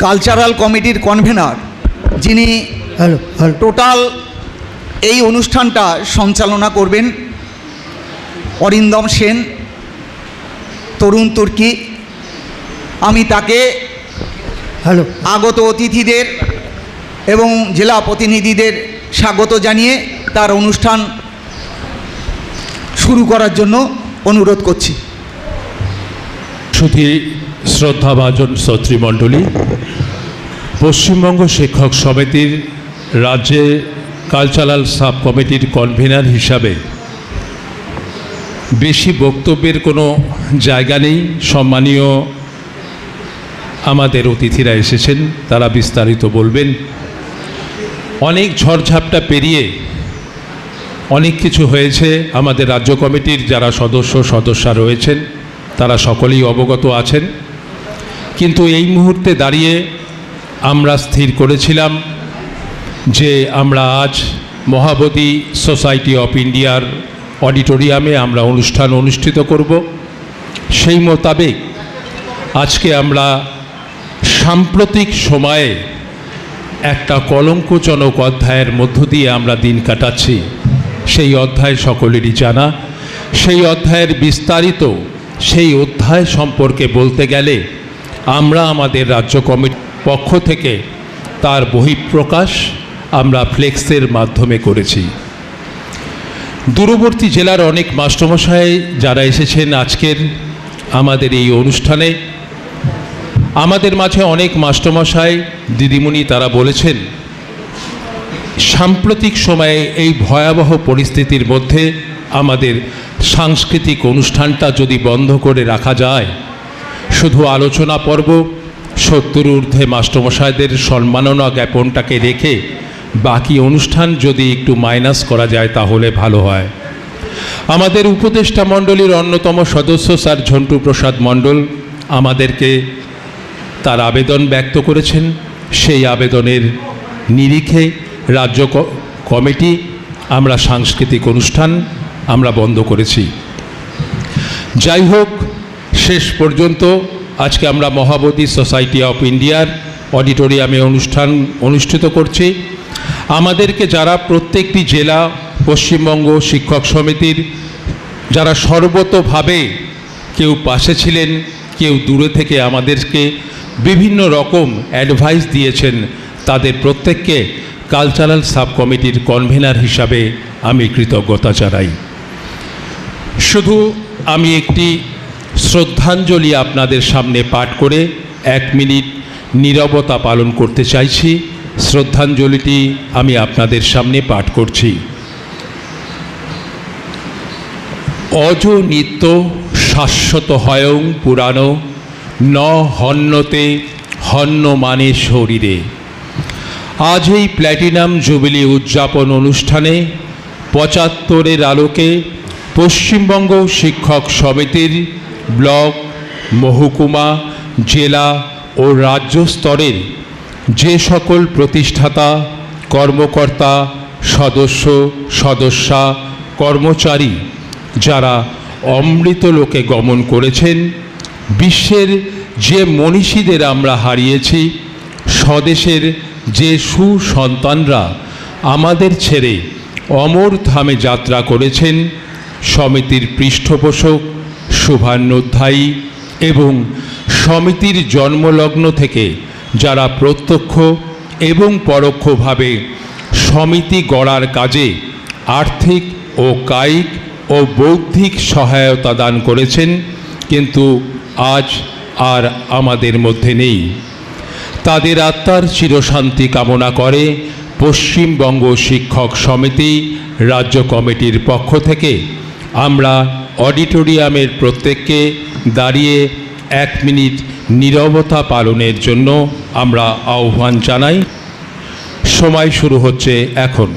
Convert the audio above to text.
Cultural কমিটির convener, যিনি total এই অনুষ্ঠানটা সঞ্চালনা করবেন, অরিন্দম সেন, তরুণ তুর্কি। আমি তাকে আগত অতিথিদের এবং জেলা প্রতিনিধিদের স্বাগত জানিয়ে তার অনুষ্ঠান শুরু করার জন্য অনুরোধ করছি। সুধী শ্রদ্ধাভাজন শ্রোতৃমণ্ডলী, পশ্চিমবঙ্গ শিক্ষক সমিতির রাজ্যে কালচারাল সাব কমিটির কনভেনার হিসাবে বেশি বক্তব্যের কোনো জায়গা নেই। সম্মানীয় আমাদের অতিথিরা এসেছেন, তারা বিস্তারিত বলবেন। অনেক ঝড়ঝাপটা পেরিয়ে অনেক কিছু হয়েছে। আমাদের রাজ্য কমিটির যারা সদস্যা রয়েছেন তারা সকলেই অবগত আছেন। কিন্তু এই মুহূর্তে দাঁড়িয়ে আমরা স্থির করেছিলাম যে আমরা আজ মহাবোধি সোসাইটি অফ ইন্ডিয়ার অডিটোরিয়ামে আমরা অনুষ্ঠান অনুষ্ঠিত করব। সেই মোতাবেক আজকে আমরা সাম্প্রতিক সময়ে একটা কলঙ্কজনক অধ্যায়ের মধ্য দিয়ে আমরা দিন কাটাচ্ছি। সেই অধ্যায় সকলেরই জানা। সেই অধ্যায়ের বিস্তারিত সেই অধ্যায় সম্পর্কে বলতে গেলে আমরা আমাদের রাজ্য কমিটির পক্ষ থেকে তার বহিঃপ্রকাশ আমরা ফ্লেক্সের মাধ্যমে করেছি। দূরবর্তী জেলার অনেক মাস্টারমশাই যারা এসেছেন আজকের আমাদের এই অনুষ্ঠানে, আমাদের মাঝে অনেক মাস্টারমশাই দিদিমণি তারা বলেছেন সাম্প্রতিক সময়ে এই ভয়াবহ পরিস্থিতির মধ্যে আমাদের সাংস্কৃতিক অনুষ্ঠানটা যদি বন্ধ করে রাখা যায়, শুধু আলোচনা পর্ব 70 ঊর্ধ্বে মাস্টারমশাইদের সম্মাননা জ্ঞাপনটাকে রেখে বাকি অনুষ্ঠান যদি একটু মাইনাস করা যায় তাহলে ভালো হয়। আমাদের উপদেষ্টা মণ্ডলীর অন্যতম সদস্য স্যার ঝন্টু প্রসাদ মণ্ডল আমাদেরকে তার আবেদন ব্যক্ত করেছেন। সেই আবেদনের নিরিখে রাজ্য কমিটি আমরা সাংস্কৃতিক অনুষ্ঠান আমরা বন্ধ করেছি। যাই হোক, শেষ পর্যন্ত আজকে আমরা মহাবোধি সোসাইটি অফ ইন্ডিয়ার অডিটোরিয়ামে অনুষ্ঠান অনুষ্ঠিত করছি। আমাদেরকে যারা প্রত্যেকটি জেলা পশ্চিমবঙ্গ শিক্ষক সমিতির যারা সর্বতোভাবে কেউ পাশে ছিলেন, কেউ দূরে থেকে আমাদেরকে বিভিন্ন রকম অ্যাডভাইস দিয়েছেন, তাদের প্রত্যেককে কালচারাল সাব কমিটির কনভেনার হিসাবে আমি কৃতজ্ঞতা জানাই। শুধু আমি একটি শ্রদ্ধাঞ্জলি আপনাদের সামনে পাঠ করে 1 মিনিট নীরবতা পালন করতে চাইছি। শ্রদ্ধাঞ্জলিটি আমি আপনাদের সামনে পাঠ করছি। অজ নিত্য শাশ্বত হয়ং পুরাণ ন হন্যতে হন্য মানে শরীরে। আজ এই প্ল্যাটিনাম জুবিলি উদযাপন অনুষ্ঠানে 75-এর আলোকে পশ্চিমবঙ্গ শিক্ষক সমিতির ব্লক, মহকুমা, জেলা ও রাজ্য স্তরের যে সকল প্রতিষ্ঠাতা, কর্মকর্তা, সদস্যা, কর্মচারী যারা অমৃত লোকে গমন করেছেন, বিশ্বের যে মনীষীদের আমরা হারিয়েছি, স্বদেশের যে সুসন্তানরা আমাদের ছেড়ে অমর ধামে যাত্রা করেছেন, সমিতির পৃষ্ঠপোষক, শুভান্যোধ্যায়ী এবং সমিতির জন্মলগ্ন থেকে যারা প্রত্যক্ষ এবং পরোক্ষভাবে সমিতি গড়ার কাজে আর্থিক ও কায়িক ও বৌদ্ধিক সহায়তা দান করেছেন, কিন্তু আজ আর আমাদের মধ্যে নেই, তাদের আত্মার চিরশান্তি কামনা করে পশ্চিমবঙ্গ শিক্ষক সমিতি রাজ্য কমিটির পক্ষ থেকে আমরা অডিটোরিয়ামের প্রত্যেককে দাঁড়িয়ে 1 মিনিট নীরবতা পালনের জন্য আমরা আহ্বান জানাই। সময় শুরু হচ্ছে এখন।